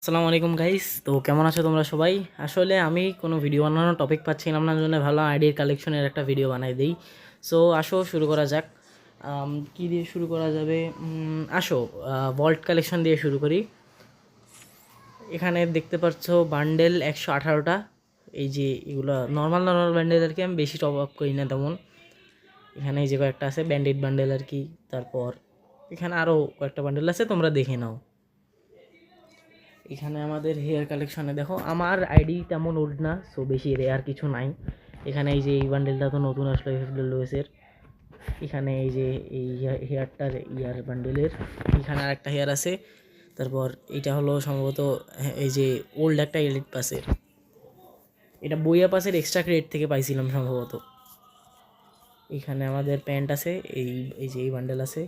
আসসালামু আলাইকুম গাইস। তো কেমন আছো তোমরা সবাই? আসলে আমি কোনো ভিডিও বানানোর টপিক পাচ্ছিলাম না, জন্য ভাবলাম আইডির কালেকশনের একটা ভিডিও বানাই দেই। সো আসো শুরু করা যাক। কি দিয়ে শুরু করা যাবে? আসো ভল্ট কালেকশন দিয়ে শুরু করি। এখানে দেখতে পাচ্ছ বান্ডেল 118টা। এই যে এগুলো নর্মাল নর্মাল বান্ডেল আর কি, আমি বেশি টপ আপ করি না তেমন। এখানে এই যে কয়েকটা আছে ব্যান্ডেড বান্ডেল আর কি। তারপর এখানে আরও কয়েকটা বান্ডেল আছে, তোমরা দেখে নাও। এখানে আমাদের হেয়ার কালেকশনে দেখো, আমার আইডি তেমন ওল্ড না, সো বেশি রেয়ার কিছু নাই। এখানে এই যে এই বান্ডেলটা তো নতুন আসলো এফডব্লিউএসের। এখানে এই যে এই হেয়ারটার ইয়ার বান্ডেলের এখানে আর একটা হেয়ার আছে। তারপর এটা হলো সম্ভবত এই যে ওল্ড একটা এলিট পাসের, এটা বইয়া পাসের এক্সট্রা ক্রেডিট থেকে পাইছিলাম সম্ভবত। এখানে আমাদের প্যান্ট আছে, এই এই যে এই বান্ডেল আছে।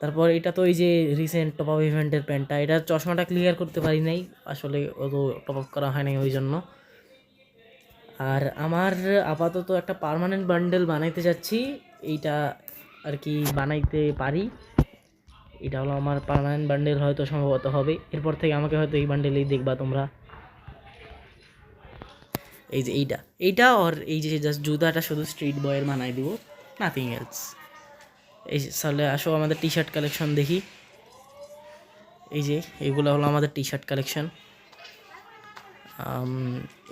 তারপর এটা তো এই যে রিসেন্ট টপ আপ ইভেন্টের প্যান্টটা, এটার চশমাটা ক্লিয়ার করতে পারি নাই আসলে, অত টপ আপ করা হয় নাই ওই জন্য। আর আমার আপাতত একটা পার্মানেন্ট বান্ডেল বানাইতে যাচ্ছি, এইটা আর কি বানাইতে পারি। এটা হলো আমার পার্মানেন্ট বান্ডেল, হয়তো সম্ভবত হবে। এরপর থেকে আমাকে হয়তো এই বান্ডেলেই দেখবা তোমরা। এই যে এইটা এইটা আর এই যে জাস্ট জুতাটা শুধু স্ট্রিট বয়ের বানাই দিব, নাথিং এলস। এই তাহলে আসো আমাদের টি শার্ট কালেকশন দেখি। এই যে এগুলো হলো আমাদের টি শার্ট কালেকশন।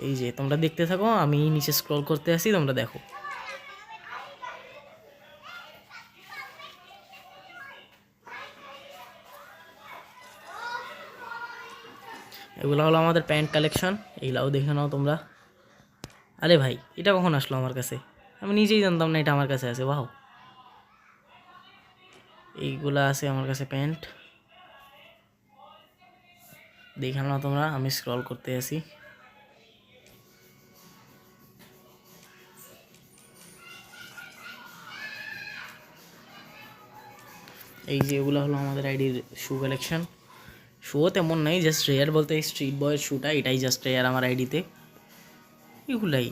এই যে তোমরা দেখতে থাকো, আমি নিচে স্ক্রল করতে আসি, তোমরা দেখো। এগুলো হলো আমাদের প্যান্ট কালেকশন, এইগুলাও দেখে নাও তোমরা। আরে ভাই, এটা কখন আসলো আমার কাছে? আমি নিজেই জানতাম না এটা আমার কাছে আছে। বাহ, এইগুলা আছে আমার কাছে প্যান্ট, দেখে নাও তোমরা। আমি স্ক্রল করতে আসি। এই যে এগুলো হলো আমাদের আইডির শু কালেকশন। শুও তেমন নাই, জাস্ট রেয়ার বলতে এই স্ট্রিট বয়ের শুটা, এটাই জাস্ট রেয়ার আমার আইডিতে। এগুলাই,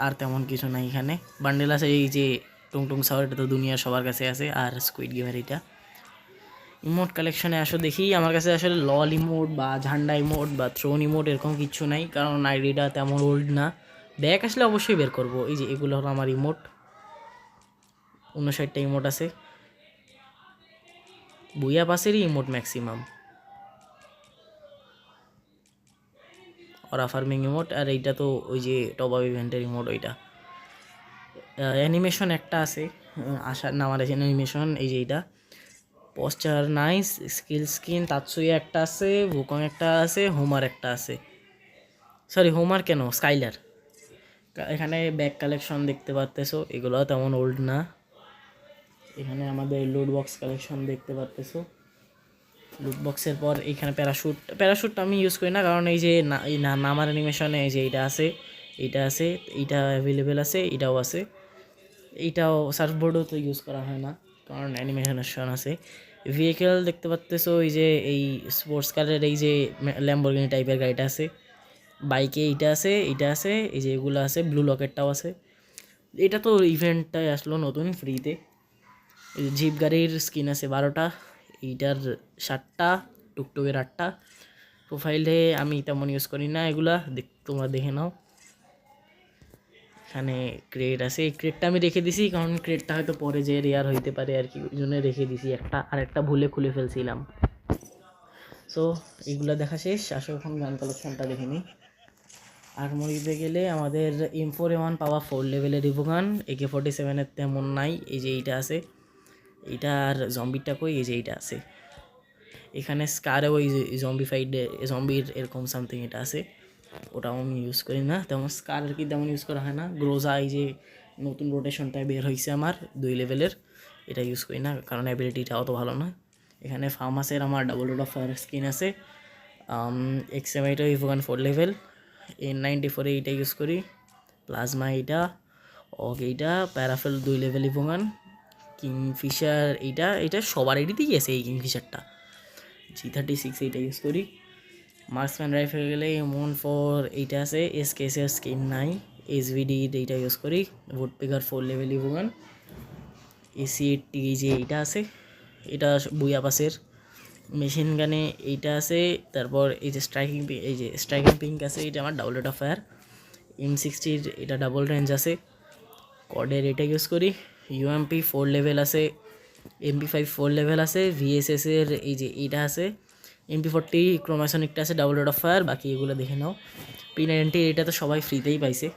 আর তেমন কিছু নাই এখানে। বান্ডেল আছে এই যে টুংটুং সাওয়ার, এটা তো দুনিয়া সবার কাছে আছে। আর স্কুইড গেমের এটা। ইমোট কালেকশনে আসো দেখি। আমার কাছে আসলে লল ইমোট বা ঝান্ডা ইমোট বা থ্রোন ইমোট এরকম কিছু নাই, কারণ আইডিটা তেমন ওল্ড না। ব্যাক আসলে অবশ্যই বের করবো। এই যে এগুলো হলো আমার ইমোট, 59টা ইমোট আছে। বুইয়া পাসেরই ইমোট ম্যাক্সিমাম, অরা ফার্মিং ইমোট। আর এইটা তো ওই যে টপ আপ ইভেন্টের ইমোট ওইটা। অ্যানিমেশন একটা আছে, আসার নামার অ্যানিমেশন। এই যে এইটা পোস্টার নাইস, স্কিল স্কিন তাৎসুয়া একটা আছে, ভুকং একটা আছে, হোমার একটা আছে। সরি, হোমার কেন, স্কাইলার। এখানে ব্যাক কালেকশন দেখতে পারতেছো, এগুলো তেমন ওল্ড না। এখানে আমাদের লুট বক্স কালেকশন দেখতে পারতেছো। লুট বক্সের পর এখানে প্যারাশুট আমি ইউজ করি না, কারণ এই যে এই নামার অ্যানিমেশনে এই যে এইটা আছে, এইটা আছে, এইটা অ্যাভেলেবেল আছে, এটাও আছে। এইটাও সার্ফবোর্ডও তো ইউজ করা হয় না, কারণ অ্যানিমেশন আছে। ভেহিকেল দেখতে পাচ্তেছো, এই যে এই স্পোর্টস কারের এই যে ল্যাম্বরগিনি টাইপের গাড়িটা আছে। বাইকে এইটা আছে, এইটা আছে, এই যে এগুলো আছে, ব্লু লকেটটাও আছে। এটা তো ইভেন্টটাই আসলো নতুন ফ্রিতে। এই যে জিপ গাড়ির স্কিন আছে 12টা, এইটার 7টা, টুকটুকের 8টা। প্রোফাইলে আমি তেমন ইউজ করি না এগুলা, তোমরা দেখে নাও। এখানে ক্রেড আছে, এই ক্রেডটা আমি রেখে দিছি, কারণ ক্রেডটা হয়তো পরে যে রেয়ার হইতে পারে আর কি, ওই জন্য রেখে দিছি একটা। আর একটা ভুলে খুলে ফেলছিলাম। সো এইগুলো দেখা শেষ, আসো এখন গান কালেকশনটা দেখে নিই। আর্মরিতে গেলে আমাদের M4A1 পাওয়া 4 লেভেলের রিভোগান, AK-47 তেমন নাই। এই যে এইটা আছে, এইটা। আর জম্বিটা কই, এই যে এইটা আছে। এখানে স্কারে ওই জম্বির এরকম সামথিং এটা আছে, ওটাও আমি ইউজ করি না তেমন। স্কার আর কি তেমন ইউজ করা হয় না। গ্রোজা এই যে নতুন রোটেশনটায় বের হয়েছে আমার 2 লেভেলের, এটা ইউজ করি না, কারণ অ্যাবিলিটিটা অত ভালো না। এখানে ফার্মাসের আমার double road of fire skin আছে। XM8 ইভোগান 4 লেভেল, N94 এইটা ইউজ করি। প্লাজমা এইটা, এইটা, প্যারাফেল 2 লেভেল ইভোগান। কিংফিশার এইটা, এটা সবার এডিতেই আছে এই কিংফিশারটা। G36 এইটা ইউজ করি। মার্কসম্যান রাইফেল গেলে M14 এইটা আছে, SKS স্কিন নাই। SVD এইটা ইউজ করি। ভোট পেগার 4 লেভেল ইভোগান। AC80 যে এইটা আছে, এটা বুইয়া পাসের। মেশিন গানে এইটা আছে, তারপর এই যে স্ট্রাইকিং পিঙ্ক আছে, এটা আমার double rate of fire. M60 এটা ডাবল রেঞ্জ আছে, কডের এটা ইউজ করি। UMP 4 লেভেল আছে, MP5 4 লেভেল আছে, VSS এর এই যে এইটা আছে, MP40 ক্রোমাসনিকটা আছে ডাবল রেট অফ ফায়ার। বাকি এগুলো দেখে নাও। P90 এটা তো সবাই ফ্রিতেই পাইছে।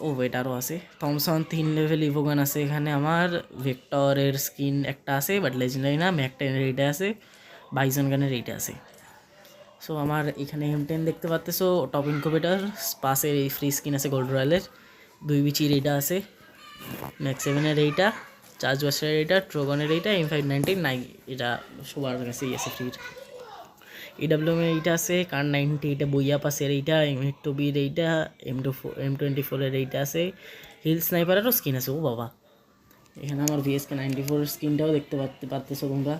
ও ওয়েট আরও আছে। থমসন 3 লেভেল ইভোগান আছে এখানে আমার। ভেক্টরের স্কিন একটা আছে বাট লেজেন্ডারি না। ম্যাক-10 এইটা আছে, বাইজন গানের এইটা আছে। সো আমার এখানে M10 দেখতে পাচ্তেছো, টপ ইনকুবেটার, স্পাসের এই ফ্রি স্কিন আছে গোল্ড রয়্যালের, 2 বিচির এইটা আছে, ম্যাক-7-এর এইটা, চার্জ বাস্টারের এইটা, ট্রোগনের এইটা, M590 নাই, এটা সবার কাছেই আছে ফ্রির। EWM এর এইটা আছে, কার 90 এটা বইয়া পাসের এইটা, M8-বির এইটা, M24-এর এইটা আছে, হিল স্নাইপারেরও স্কিন আছে। ও বাবা, এখানে আমার VSK 94 স্কিনটাও দেখতে পারতেছো তোমরা।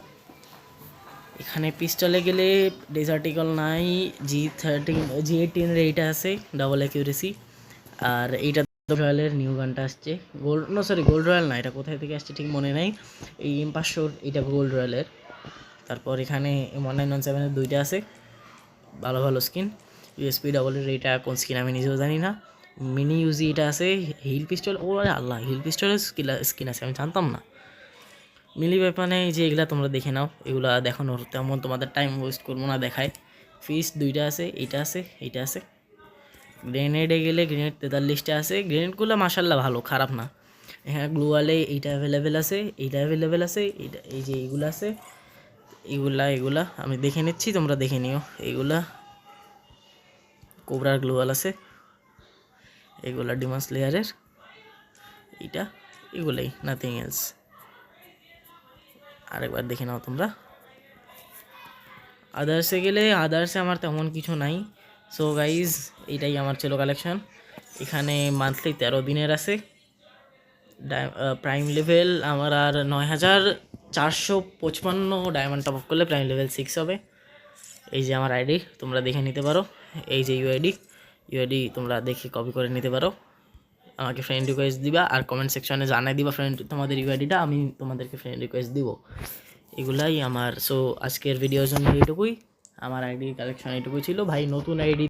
এখানে পিস্টলে গেলে ডেজার্ট ইগল নাই, G18 এর এইটা আছে ডাবল অ্যাকিউরেসি। আর এইটা রয়্যালের নিউ গানটা আসছে, গোল্ড রয়্যাল না, এটা কোথায় থেকে আসছে ঠিক মনে নাই। এই M500 এটা গোল্ড রয়্যালের। তারপর এখানে M1917-এর দুইটা আছে, ভালো ভালো স্কিন। USP ডাবলের এইটা কোন স্কিন আমি নিজেও জানি না। মিনি ইউজি এটা আছে, হিল পিস্টল, ও আল্লাহ, হিল পিস্টলের স্কিন আছে, আমি জানতাম না। মিলি ব্যাপারে যে এগুলা তোমরা দেখে নাও, এগুলা দেখানোর তেমন তোমাদের টাইম ওয়েস্ট করবো না দেখায়। ফিস্ট দুইটা আছে, এইটা আছে, এইটা আছে। গ্রেনেডে গেলে গ্রেনেড 43টা আছে, গ্রেনেডগুলো মাশাল্লাহ ভালো, খারাপ না। এখানে গ্লুয়ালে এইটা অ্যাভেলেবেল আছে, এইটা অ্যাভেলেবেল আছে, এইটা এই যে এইগুলো আছে, এগুলা আমি দেখে নিচ্ছি, তোমরা দেখে নিও। এইগুলা কোবরার গ্লুয়াল আছে, এগুলা ডিমান্স লেয়ারের এইটা, এগুলাই, নাথিং এলস। আরেকবার দেখে নাও তোমরা। আদার্সে গেলে আদার্সে আমার তেমন কিছু নাই। সো গাইজ, এইটাই আমার ছিল কালেকশন। এখানে মান্থলি 13 দিনের আছে। প্রাইম লেভেল আমার আর 9455 ডায়মন্ড টপ আপ করলে প্রাইম লেভেল 6 হবে। এই যে আমার আইডি, তোমরা দেখে নিতে পারো। এই যে ইউআইডি তোমরা দেখে কপি করে নিতে পারো। আমাকে ফ্রেন্ড রিকোয়েস্ট দিবা আর কমেন্ট সেকশনে জানাই দিবা তোমাদের ইউআইডিটা, আমি তোমাদেরকে ফ্রেন্ড রিকোয়েস্ট দিব। এগুলাই আমার। সো আজকের ভিডিওর জন্য এইটুকুই, আমার আইডির কালেকশন এইটুকুই ছিল ভাই। নতুন আইডি